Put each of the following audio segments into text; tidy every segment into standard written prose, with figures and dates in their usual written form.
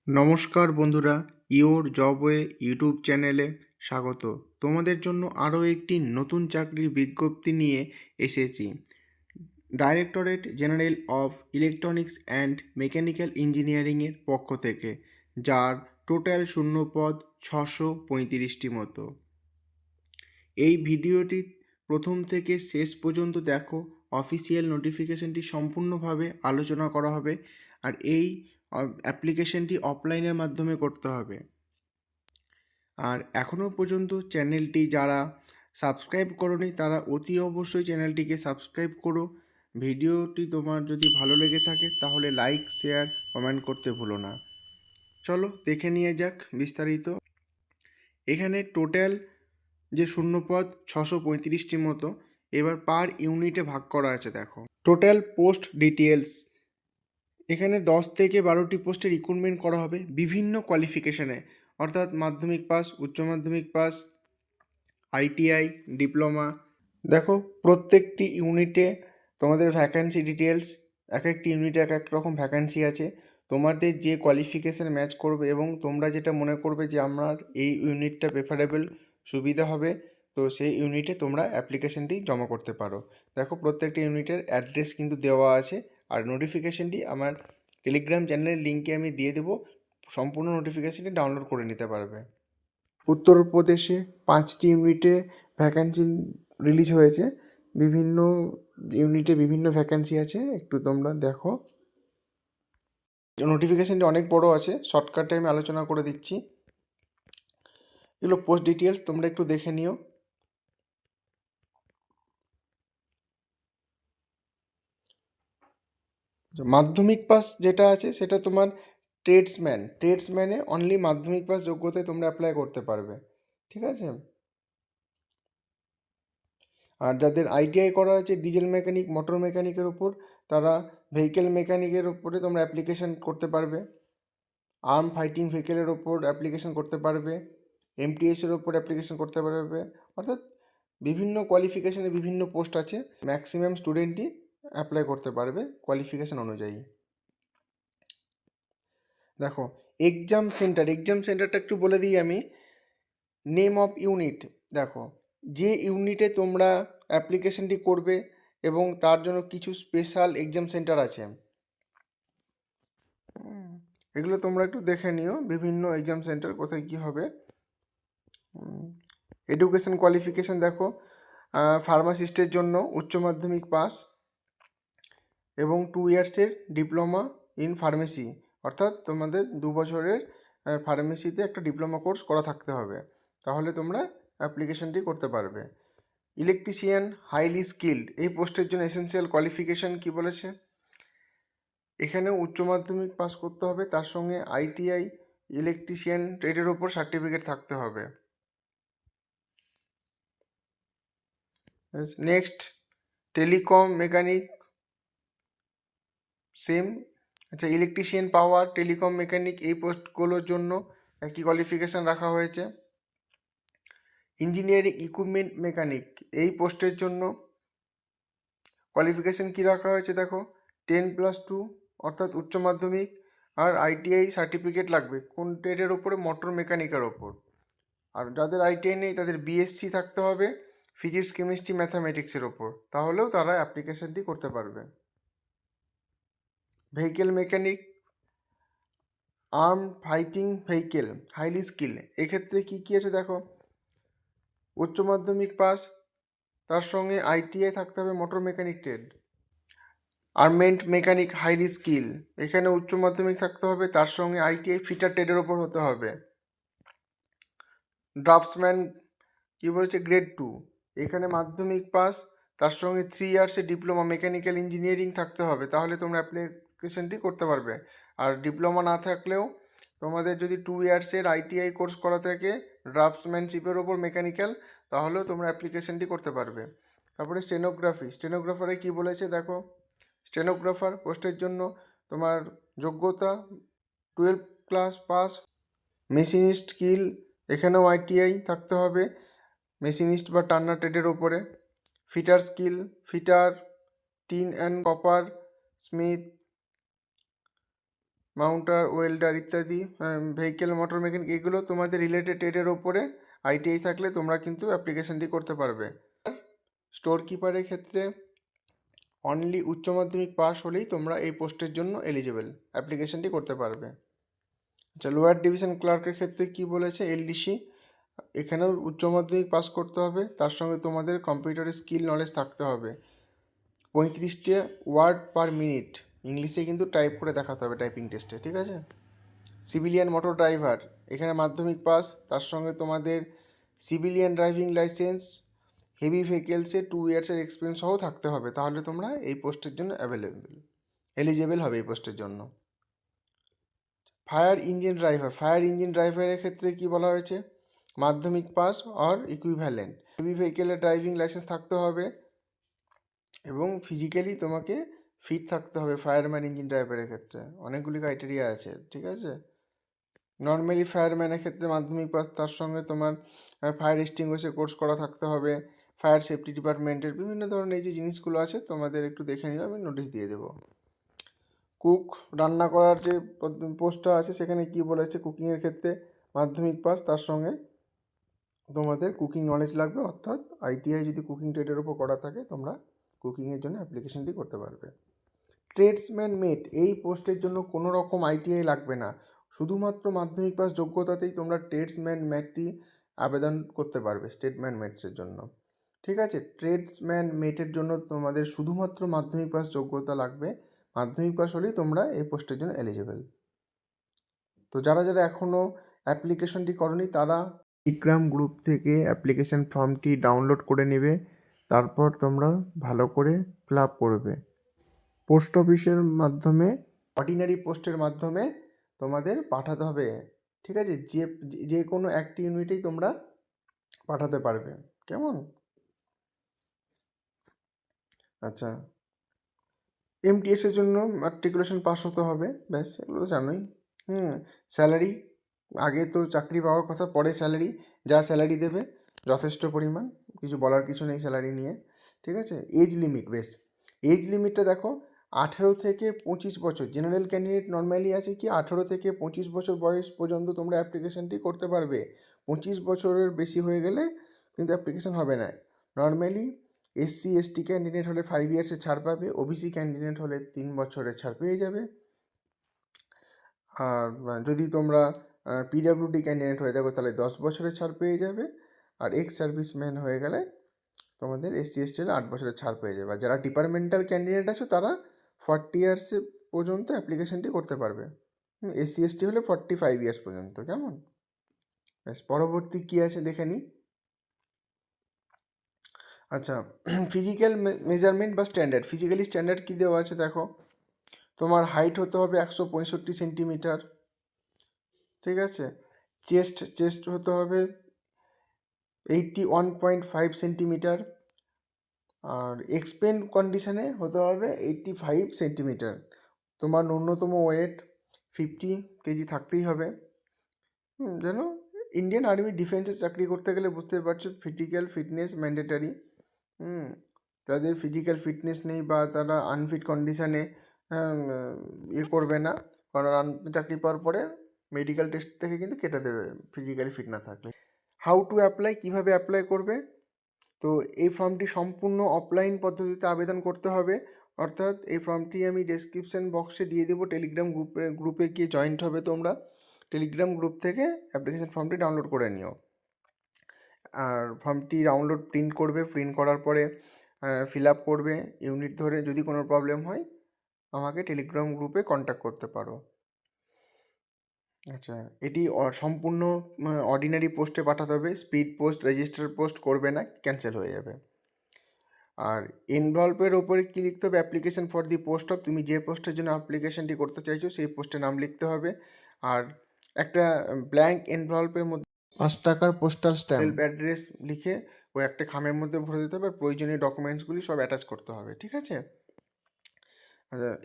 নমস্কার বন্ধুরা, your জবওয়ে YouTube চ্যানেলে স্বাগত। তোমাদের জন্য আরও একটি নতুন চাকরির বিজ্ঞপ্তি নিয়ে এসেছি। Directorate general of electronics and mechanical ইঞ্জিনিয়ারিংয়ের পক্ষ থেকে, যার টোটাল শূন্যপদ 635টি মতো। এই ভিডিওটি প্রথম থেকে শেষ পর্যন্ত দেখো। অফিসিয়াল নোটিফিকেশনটি সম্পূর্ণভাবে আলোচনা করা হবে, আর এই অ্যাপ্লিকেশনটি অফলাইনের মাধ্যমে করতে হবে। আর এখনও পর্যন্ত চ্যানেলটি যারা সাবস্ক্রাইব করোনি তারা অতি অবশ্যই চ্যানেলটিকে সাবস্ক্রাইব করো। ভিডিওটি তোমার যদি ভালো লেগে থাকে তাহলে লাইক, শেয়ার, কমেন্ট করতে ভুলো না। চলো দেখে নিয়ে যাক বিস্তারিত। এখানে টোটাল যে শূন্যপদ 635টি মতো। এবার পার ইউনিটে ভাগ করা আছে, দেখো টোটাল পোস্ট ডিটেলস। এখানে 10 থেকে 12টি পোস্টে রিক্রুটমেন্ট করা হবে বিভিন্ন কোয়ালিফিকেশানে, অর্থাৎ মাধ্যমিক পাস, উচ্চ মাধ্যমিক পাস, আইটিআই, ডিপ্লোমা। দেখো প্রত্যেকটি ইউনিটে তোমাদের ভ্যাকান্সি ডিটেলস, এক একটি ইউনিটে এক এক রকম ভ্যাকান্সি আছে। তোমাদের যে কোয়ালিফিকেশান ম্যাচ করবে এবং তোমরা যেটা মনে করবে যে আমার এই ইউনিটটা প্রেফারেবল, সুবিধা হবে, তো সেই ইউনিটে তোমরা অ্যাপ্লিকেশানটি জমা করতে পারো। দেখো প্রত্যেকটি ইউনিটের অ্যাড্রেস কিন্তু দেওয়া আছে, আর নোটিফিকেশানটি আমার টেলিগ্রাম চ্যানেলের লিঙ্কে আমি দিয়ে দেবো। সম্পূর্ণ নোটিফিকেশানটি ডাউনলোড করে নিতে পারবে। উত্তরপ্রদেশে 5টি ইউনিটে ভ্যাকান্সি রিলিজ হয়েছে। বিভিন্ন ইউনিটে বিভিন্ন ভ্যাকান্সি আছে, একটু তোমরা দেখো। নোটিফিকেশানটি অনেক বড় আছে, শর্টকাটে আমি আলোচনা করে দিচ্ছি। এগুলো পোস্ট ডিটেলস, তোমরা একটু দেখে নিও। মাধ্যমিক পাস যেটা আছে সেটা তোমার ট্রেডসম্যানে অনলি মাধ্যমিক পাস যোগ্যতায় তোমরা অ্যাপ্লাই করতে পারবে, ঠিক আছে। আর যাদের আইটিআই করা আছে ডিজেল মেকানিক, মোটর মেকানিকের ওপর, তারা ভেহিকেল মেকানিকের ওপরে তোমরা অ্যাপ্লিকেশান করতে পারবে। আর্ম ফাইটিং ভেহিকেলের ওপর অ্যাপ্লিকেশান করতে পারবে, এমটিএসের ওপর অ্যাপ্লিকেশান করতে পারবে। অর্থাৎ বিভিন্ন কোয়ালিফিকেশানে বিভিন্ন পোস্ট আছে, ম্যাক্সিমাম স্টুডেন্টই অ্যাপ্লাই করতে পারবে কোয়ালিফিকেশান অনুযায়ী। দেখো এক্সাম সেন্টারটা একটু বলে দিই আমি। নেম অফ ইউনিট, দেখো যে ইউনিটে তোমরা অ্যাপ্লিকেশানটি করবে এবং তার জন্য কিছু স্পেশাল এক্সাম সেন্টার আছে, এগুলো তোমরা একটু দেখে নিও। বিভিন্ন এক্সাম সেন্টার কোথায় কী হবে। এডুকেশন কোয়ালিফিকেশান দেখো, ফার্মাসিস্টের জন্য উচ্চ মাধ্যমিক পাস এবং 2 ইয়ার্সের ডিপ্লোমা ইন ফার্মেসি, অর্থাৎ তোমাদের 2 বছরের ফার্মেসিতে একটা ডিপ্লোমা কোর্স করা থাকতে হবে, তাহলে তোমরা অ্যাপ্লিকেশানটি করতে পারবে। ইলেকট্রিশিয়ান হাইলি স্কিল্ড, এই পোস্টের জন্য এসেনশিয়াল কোয়ালিফিকেশান কী বলেছে, এখানে উচ্চ মাধ্যমিক পাস করতে হবে, তার সঙ্গে আইটিআই ইলেকট্রিশিয়ান ট্রেডের ওপর সার্টিফিকেট থাকতে হবে। Next telecom mechanic, same. আচ্ছা, ইলেকট্রিশিয়ান পাওয়ার, টেলিকম মেকানিক, এই পোস্টগুলোর জন্য একই কোয়ালিফিকেশান রাখা হয়েছে। ইঞ্জিনিয়ারিং ইকুইপমেন্ট মেকানিক, এই পোস্টের জন্য কোয়ালিফিকেশান কী রাখা হয়েছে দেখো, 10+2 অর্থাৎ উচ্চ মাধ্যমিক, আর আইটিআই সার্টিফিকেট লাগবে কোন ট্রেডের ওপরে, মোটর মেকানিকের ওপর। আর যাদের আইটিআই নেই তাদের বিএসসি থাকতে হবে ফিজিক্স, কেমিস্ট্রি, ম্যাথামেটিক্সের ওপর, তাহলেও তারা অ্যাপ্লিকেশানটি করতে পারবে। Vehicle mechanic, arm fighting vehicle, highly skill, এক্ষেত্রে কী কী আছে দেখো, উচ্চ মাধ্যমিক পাস, তার সঙ্গে আইটিআই থাকতে হবে motor mechanic trade. Armament mechanic highly skill, এখানে উচ্চ মাধ্যমিক থাকতে হবে, তার সঙ্গে আইটিআই ফিটার ট্রেডের ওপর হতে হবে। ড্রাফটসম্যান কী বলেছে, গ্রেড 2, এখানে মাধ্যমিক পাস, তার সঙ্গে 3 ইয়ার্সের ডিপ্লোমা মেকানিক্যাল ইঞ্জিনিয়ারিং থাকতে হবে, তাহলে তোমরা অ্যাপ্লিকেশানটি করতে পারবে। আর ডিপ্লোমা না থাকলেও তোমাদের যদি 2 ইয়ার্সের আইটিআই কোর্স করা থাকে ড্রাফটসম্যানশিপের ওপর মেকানিক্যাল, তাহলেও তোমরা অ্যাপ্লিকেশানটি করতে পারবে। তারপরে স্টেনোগ্রাফারে কী বলেছে দেখো, স্টেনোগ্রাফার পোস্টের জন্য তোমার যোগ্যতা 12 ক্লাস পাস। মেশিনিস্ট স্কিল, এখানেও আইটিআই থাকতে হবে মেশিনিস্ট বা টার্নার ট্রেডের ওপরে। Fitter skill, fitter, tin and coppersmith, mounter, welder ইত্যাদি, ভেহিকেল মোটর মেকানিক, এগুলো তোমাদের রিলেটেড ট্রেডের ওপরে আইটিআই থাকলে তোমরা কিন্তু অ্যাপ্লিকেশনটি করতে পারবে। স্টোর কিপারের ক্ষেত্রে অনলি উচ্চ মাধ্যমিক পাস হলেই তোমরা এই পোস্টের জন্য এলিজিবল, অ্যাপ্লিকেশনটি করতে পারবে। আচ্ছা, লোয়ার ডিভিশন ক্লার্কের ক্ষেত্রে কি বলেছে, এলডিসি, এখানেও উচ্চ মাধ্যমিক পাস করতে হবে, তার সঙ্গে তোমাদের কম্পিউটারের স্কিল নলেজ থাকতে হবে। 35টে ওয়ার্ড পার মিনিট ইংলিশে কিন্তু টাইপ করে দেখাতে হবে টাইপিং টেস্টে, ঠিক আছে। সিভিলিয়ান মোটর ড্রাইভার, এখানে মাধ্যমিক পাস, তার সঙ্গে তোমাদের সিভিলিয়ান ড্রাইভিং লাইসেন্স, হেভি ভেহিকেলসে 2 ইয়ার্সের এক্সপিরিয়েন্স সহ থাকতে হবে, তাহলে তোমরা এই পোস্টের জন্য এলিজেবল হবে এই পোস্টের জন্য। ফায়ার ইঞ্জিন ড্রাইভারের ক্ষেত্রে কি বলা হয়েছে, মাধ্যমিক পাস অর ইকুইভ্যালেন্ট, হেভি ভেহিকেলের ড্রাইভিং লাইসেন্স থাকতে হবে এবং ফিজিক্যালি তোমাকে ফিট থাকতে হবে। ফায়ারম্যান ইঞ্জিন ড্রাইভারের ক্ষেত্রে অনেকগুলি ক্রাইটেরিয়া আছে, ঠিক আছে। নর্মালি ফায়ারম্যানের ক্ষেত্রে মাধ্যমিক পাস, তার সঙ্গে তোমার ফায়ার এক্সটিংগুইশার কোর্স করা থাকতে হবে। ফায়ার সেফটি ডিপার্টমেন্টের বিভিন্ন ধরনের যে জিনিসগুলো আছে তোমাদের একটু দেখে নিলে আমি নোটিশ দিয়ে দেবো। কুক, রান্না করার যে পোস্টটা আছে সেখানে কি বলেছে, কুকিংয়ের ক্ষেত্রে মাধ্যমিক পাস, তার সঙ্গে তোমাদের কুকিং নলেজ লাগবে, অর্থাৎ আইটিআই যদি কুকিং ট্রেডের ওপর করা থাকে তোমরা কুকিংয়ের জন্য অ্যাপ্লিকেশনটি করতে পারবে। ট্রেডসম্যান মেট, এই পোস্টের জন্য কোনো রকম আইটিআই লাগবে না, শুধুমাত্র মাধ্যমিক পাস যোগ্যতাতেই তোমরা ট্রেডসম্যান মেটটি আবেদন করতে পারবে, ট্রেডসম্যান মেটসের জন্য, ঠিক আছে। ট্রেডসম্যান মেটের জন্য তোমাদের শুধুমাত্র মাধ্যমিক পাস যোগ্যতা লাগবে, মাধ্যমিক পাস হলেই তোমরা এই পোস্টের জন্য এলিজিবল। তো যারা যারা এখনও অ্যাপ্লিকেশনটি করনি তারা টেলিগ্রাম গ্রুপ থেকে অ্যাপ্লিকেশন ফর্মটি ডাউনলোড করে নেবে, তারপর তোমরা ভালো করে ফিল আপ করবে। পোস্ট অফিসের মাধ্যমে, অর্ডিনারি পোস্টের মাধ্যমে তোমাদের পাঠাতে হবে, ঠিক আছে। যে কোনো একটি ইউনিটেই তোমরা পাঠাতে পারবে, কেমন। আচ্ছা, এমটিএসের জন্য ম্যাট্রিকুলেশন পাস হতে হবে, ব্যাস, এগুলো তো জানোই। স্যালারি, আগে তো চাকরি পাওয়ার কথা, পরে স্যালারি, যা স্যালারি দেবে যথেষ্ট পরিমাণ, কিছু বলার কিছু নেই স্যালারি নিয়ে, ঠিক আছে। এজ লিমিট, বেশ, এজ লিমিটটা দেখো 18 থেকে 25 বছর। জেনারেল ক্যান্ডিডেট নর্মালি আছে কি 18 থেকে 25 বছর বয়স পর্যন্ত তোমরা অ্যাপ্লিকেশনটি করতে পারবে, 25 বছরের বেশি হয়ে গেলে কিন্তু অ্যাপ্লিকেশন হবে না। নর্মালি এসসি এসটি ক্যান্ডিডেট হলে 5 ইয়ার্সে ছাড় পাবে, ওবিসি ক্যান্ডিডেট হলে 3 বছরের ছাড় পেয়ে যাবে। আর যদি তোমরা পিডাব্লিউডি ক্যান্ডিডেট হয়ে থাকো তাহলে 10 বছরের ছাড় পেয়ে যাবে। আর এক্স সার্ভিসম্যান হয়ে গেলে তোমাদের এসসি এসটি হলে 8 বছরের ছাড় পেয়ে যাবে। আর যারা ডিপার্টমেন্টাল ক্যান্ডিডেট আছো তারা 40 ইয়ার্সে পর্যন্ত অ্যাপ্লিকেশনটি করতে পারবে, এসসি এসটি হলে 45 ইয়ার্স পর্যন্ত, কেমন। ব্যাস, পরবর্তী কী আছে দেখে নিই। আচ্ছা, ফিজিক্যাল মেজারমেন্ট বা স্ট্যান্ডার্ড, ফিজিক্যালি স্ট্যান্ডার্ড কী দেওয়া আছে দেখো, তোমার হাইট হতে হবে 165 সেন্টিমিটার, ঠিক আছে। চেস্ট হতে হবে 81.5 সেন্টিমিটার, আর এক্সপেন্ড কন্ডিশনে হতে হবে 85 সেন্টিমিটার। তোমার ন্যূনতম ওয়েট 50 কেজি থাকতেই হবে। যেন ইন্ডিয়ান আর্মি ডিফেন্সে চাকরি করতে গেলে বুঝতে পারছো ফিজিক্যাল ফিটনেস ম্যান্ডেটারি। যাদের ফিজিক্যাল ফিটনেস নেই বা তারা আনফিট কন্ডিশানে করবে না, কারণ চাকরি পাওয়ার পরে মেডিকেল টেস্ট থেকে কিন্তু কেটে দেবে ফিজিক্যালি ফিট না থাকলে। হাউ টু অ্যাপ্লাই, কীভাবে অ্যাপ্লাই করবে, তো এই ফর্মটি সম্পূর্ণ অফলাইন পদ্ধতিতে আবেদন করতে হবে, অর্থাৎ এই ফর্মটি আমি ডেসক্রিপশান বক্সে দিয়ে দেবো, টেলিগ্রাম গ্রুপে গিয়ে জয়েন্ট হবে তোমরা, টেলিগ্রাম গ্রুপ থেকে অ্যাপ্লিকেশান ফর্মটি ডাউনলোড করে নিও। আর ফর্মটি ডাউনলোড প্রিন্ট করবে, প্রিন্ট করার পরে ফিল আপ করবে ইউনিট ধরে, যদি কোনো প্রবলেম হয় আমাকে টেলিগ্রাম গ্রুপে কন্ট্যাক্ট করতে পারো। আচ্ছা, এটি সম্পূর্ণ অর্ডিনারি পোস্টে পাঠাতে হবে, স্পিড পোস্ট রেজিস্টার পোস্ট করবে না, ক্যান্সেল হয়ে যাবে। আর এনভলভের ওপরে কী লিখতে হবে, application for the post of, তুমি যে পোস্টের জন্য অ্যাপ্লিকেশনটি করতে চাইছো সেই পোস্টের নাম লিখতে হবে। আর একটা ব্ল্যাঙ্ক এনভলভের মধ্যে 5 টাকার পোস্টাল স্ট্যাম্প, সেলফ অ্যাড্রেস লিখে ওই একটা খামের মধ্যে ভরে দিতে হবে, আর প্রয়োজনীয় ডকুমেন্টসগুলি সব অ্যাটাচ করতে হবে, ঠিক আছে।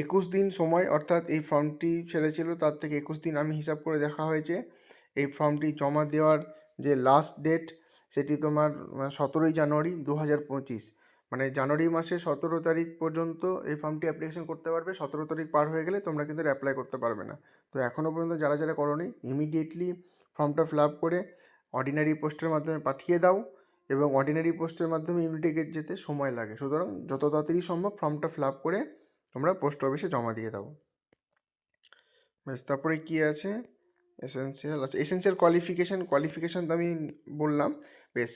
21 দিন সময়, অর্থাৎ এই ফর্মটি ছেড়েছিল তার থেকে 21 দিন আমি হিসাব করে দেখা হয়েছে। এই ফর্মটি জমা দেওয়ার যে লাস্ট ডেট সেটি তোমার 17 জানুয়ারি 2025, মানে জানুয়ারি মাসের 17 তারিখ পর্যন্ত এই ফর্মটি অ্যাপ্লিকেশন করতে পারবে। 17 তারিখ পার হয়ে গেলে তোমরা কিন্তু অ্যাপ্লাই করতে পারবে না। তো এখনও পর্যন্ত যারা যারা করোনি ইমিডিয়েটলি ফর্মটা ফিল আপ করে অর্ডিনারি পোস্টের মাধ্যমে পাঠিয়ে দাও, এবং অর্ডিনারি পোস্টের মাধ্যমে ইউনিটি গেট যেতে সময় লাগে, সুতরাং যত তাড়াতাড়ি সম্ভব ফর্মটা ফিল আপ করে তোমরা পোস্ট অফিসে জমা দিয়ে দাও। বেশ, তারপরে কী আছে? এসেনশিয়াল আছে, এসেনশিয়াল কোয়ালিফিকেশান তো আমি বললাম। বেশ,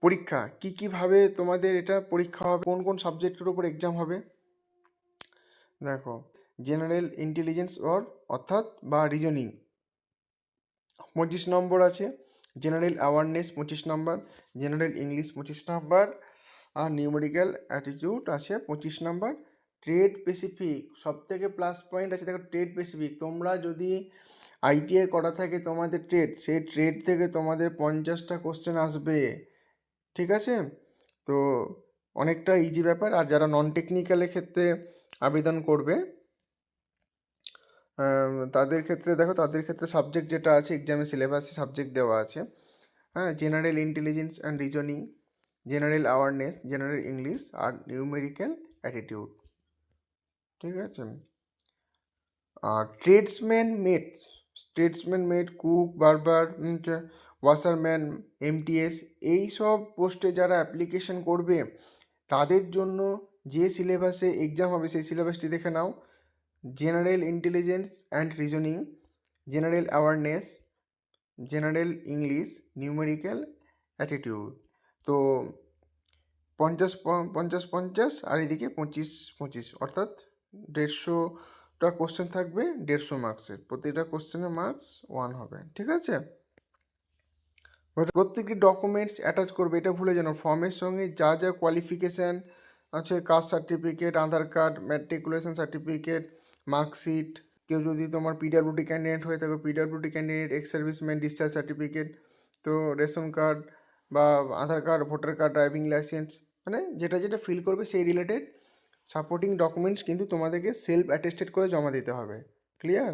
পরীক্ষা কীভাবে তোমাদের এটা পরীক্ষা হবে, কোন কোন সাবজেক্টের উপর এক্সাম হবে দেখো। জেনারেল ইন্টেলিজেন্স অর্থাৎ বা রিজনিং 25 নম্বর আছে, জেনারেল অ্যাওয়ারনেস 25 নম্বর, জেনারেল ইংলিশ 25 নম্বর, আর নিউমেরিক্যাল অ্যাটিটিউড আছে 25 নম্বর। ট্রেড স্পেসিফিক সবথেকে প্লাস পয়েন্ট আছে, দেখো ট্রেড স্পেসিফিক তোমরা যদি আইটিআই করা থাকে তোমাদের ট্রেড, সেই ট্রেড থেকে তোমাদের 50টা কোশ্চেন আসবে, ঠিক আছে? তো অনেকটা ইজি ব্যাপার। আর যারা নন টেকনিক্যালের ক্ষেত্রে আবেদন করবে তাদের ক্ষেত্রে দেখো, তাদের ক্ষেত্রে সাবজেক্ট যেটা আছে এক্সামে সিলেবাসে সাবজেক্ট দেওয়া আছে, হ্যাঁ, general intelligence and reasoning, general awareness, general English, আর নিউমেরিক্যাল অ্যাটিটিউড, ঠিক আছে? আর tradesman maid, cook, barber, washerman, MTS, এই সব পোস্টে যারা অ্যাপ্লিকেশন করবে তাদের জন্য যে সিলেবাসে এক্সাম হবে সেই সিলেবাসটি দেখে নাও। General intelligence and reasoning, general awareness, general English, numerical attitude. তো 50 আর এদিকে 25 অর্থাৎ 150টা কোশ্চেন থাকবে, 150 মার্কসের, প্রতিটা কোশ্চেনের মার্কস 1 হবে, ঠিক আছে? প্রত্যেকটি ডকুমেন্টস অ্যাটাচ করবে, এটা ভুলে যেন ফর্মের সঙ্গে যা যা কোয়ালিফিকেশান আছে, caste certificate, Aadhaar card, matriculation certificate, marksheet, কেউ যদি তোমার পিডাব্লিউডি ক্যান্ডিডেট হয়ে থাকে PWD candidate, ex serviceman discharge certificate, তো রেশন কার্ড বা Aadhaar card, voter card, driving licence, মানে যেটা যেটা ফিল করবে সেই রিলেটেড সাপোর্টিং ডকুমেন্টস কিন্তু তোমাদেরকে সেলফ অ্যাটেস্টেড করে জমা দিতে হবে। ক্লিয়ার?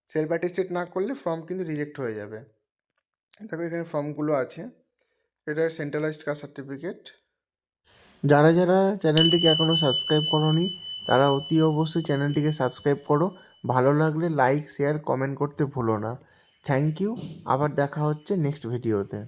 সেলফ অ্যাটেস্টেড না করলে ফর্ম কিন্তু রিজেক্ট হয়ে যাবে। দেখো এখানে ফর্মগুলো আছে, এটা সেন্ট্রালাইজড কাস্ট সার্টিফিকেট। যারা যারা চ্যানেলটিকে এখনও সাবস্ক্রাইব করোনি তারা অতি অবশ্যই চ্যানেলটিকে সাবস্ক্রাইব করো, ভালো লাগলে লাইক, শেয়ার, কমেন্ট করতে ভুলো না। থ্যাংক ইউ, আবার দেখা হচ্ছে নেক্সট ভিডিওতে।